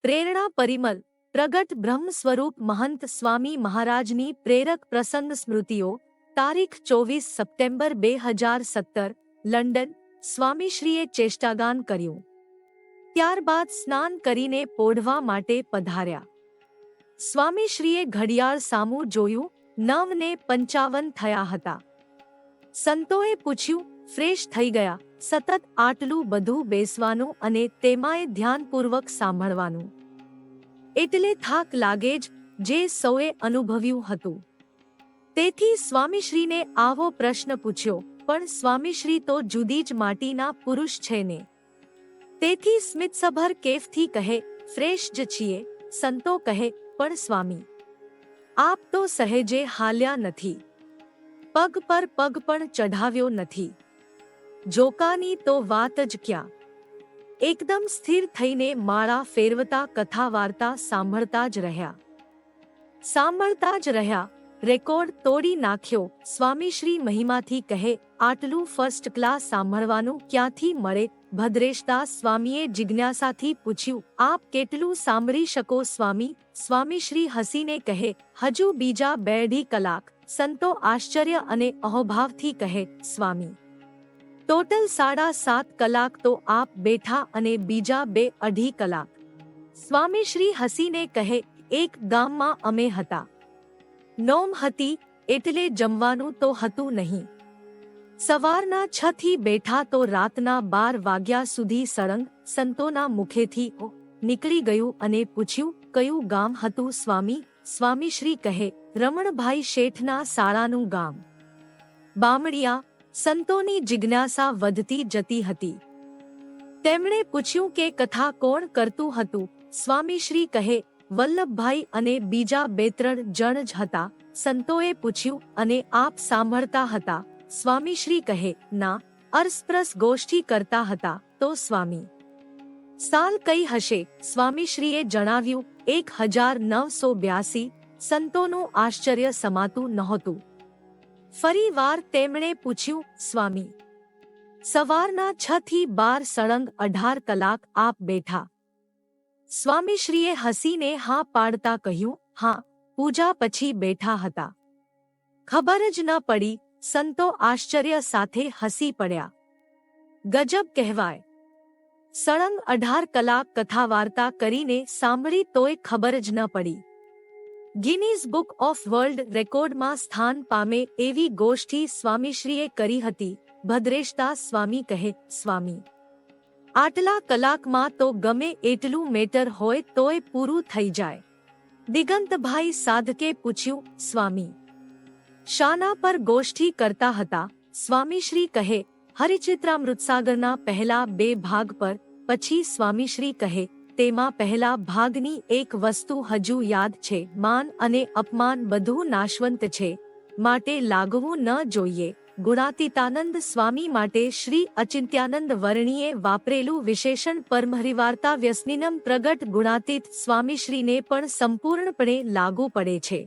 પ્રેરણા પરિમલ પ્રગટ બ્રહ્મ સ્વરૂપ મહંત સ્વામી મહારાજની પ્રેરક પ્રસંગ સ્મૃતિઓ તારીખ 24 સપ્ટેમ્બર 2017 લંડન સ્વામીશ્રીએ ચેષ્ટાગાન કર્યું. ત્યારબાદ સ્નાન કરીને પોઢવા માટે પધાર્યા. સ્વામીશ્રીએ ઘડિયાળ સામું જોયું. 9:55 થયા હતા. સંતોએ પૂછ્યું, ફ્રેશ થઈ ગયા? સતત આટલું બધું બેસવાનું અને તેમાંય ધ્યાનપૂર્વક સાંભળવાનું એટલે થાક લાગે જ, જે સૌએ અનુભવ્યું હતું. તેથી સ્વામીશ્રીને આવો પ્રશ્ન પૂછ્યો, પણ સ્વામીશ્રી તો જુદી જ માટીના પુરુષ છે ને. તેથી સ્મિતસભર કેફથી કહે, ફ્રેશ જ છીએ. સંતો કહે, પણ સ્વામી આપ તો સહેજે હાલ્યા નથી. પગ પર પગ પણ ચઢાવ્યો નથી. જોકાની તો વાત જ ક્યાં. એકદમ સ્થિર થઈને માળા ફેરવતા કથા વાર્તા સાંભળતા જ રહ્યા. રેકોર્ડ તોડી નાખ્યો. સ્વામીશ્રી મહિમાથી કહે, આટલું ફર્સ્ટ ક્લાસ સાંભળવાનું ક્યાંથી મળે? ભદ્રેશદાસ સ્વામીએ જિજ્ઞાસાથી પૂછ્યું, આપ કેટલું સાંભળી શકો સ્વામી? સ્વામીશ્રી હસીને કહે, હજુ બીજા 2.5 કલાક. સંતો આશ્ચર્ય અને અહોભાવથી કહે, સ્વામી ટોટલ 7.5 કલાક તો આપ બેઠા અને બીજા 2.5 કલાક. સ્વામીશ્રી હસીને કહે, એક ગામમાં અમે હતા. નોમ હતી એટલે જમવાનું તો હતું નહીં. સવારના 6 થી બેઠા તો રાતના 12 વાગ્યા સુધી સળંગ. સંતોના મુખેથી નીકળી ગયું અને પૂછ્યું, કયું ગામ હતું સ્વામી? સ્વામીશ્રી કહે, રમણભાઈ શેઠના શાળાનું ગામ. બામણિયા. સંતોની જિજ્ઞાસા વધતી જતી હતી. તેમણે પૂછ્યું કે કથા કોણ કરતું હતું? સ્વામીશ્રી કહે, વલ્લભભાઈ અને બીજા 2-3 જણ જ હતા. સંતોએ પૂછ્યું, અને આપ સાંભળતા હતા? સ્વામીશ્રી કહે, ના, અરસપરસ ગોષ્ઠી કરતા હતા. તો સ્વામી સાલ કઈ હશે? સ્વામીશ્રીએ જણાવ્યું, 1982. સંતોનું આશ્ચર્ય સમાતું નહોતું. ફરી વાર તેમણે પૂછ્યું, સ્વામી સવારના 6 થી 12 સળંગ 18 કલાક આપ બેઠા? સ્વામીશ્રીએ હસીને હા પાડતા કહ્યું, હા, પૂજા પછી બેઠા હતા. ખબર જ ન પડી. સંતો આશ્ચર્ય સાથે હસી પડ્યા. ગજબ કહેવાય. સળંગ 18 કલાક કથા વાર્તા કરીને સાંભળી તોય ખબર જ ન પડી. ગિનીઝ બુક ઓફ વર્લ્ડ રેકોર્ડમાં સ્થાન પામે એવી ગોષ્ઠી સ્વામીશ્રીએ કરી હતી. ભદ્રેશદાસ સ્વામી કહે, સ્વામી આટલા કલાકમાં તો ગમે એટલું મેટર હોય તોય પૂરું થઈ જાય. દિગંતભાઈ સાધકે પૂછ્યું, સ્વામી શાના પર ગોષ્ઠી કરતા હતા? સ્વામીશ્રી કહે, હરિચિત્રામૃતસાગરના પહેલા 2 ભાગ પર. પછી સ્વામીશ્રી કહે, તેમાં પહેલા ભાગની એક વસ્તુ હજુ યાદ છે. માન અને અપમાન બધું નાશવંત છે, માટે લાગવું ન જોઈએ. ગુણાતીતાનંદ સ્વામી માટે શ્રી અચિંત્યાનંદ વર્ણીએ વાપરેલું વિશેષણ પરમહરિવાર્તા વ્યસનિનમ પ્રગટ ગુણાતીત સ્વામીશ્રીને પણ સંપૂર્ણપણે લાગુ પડે છે.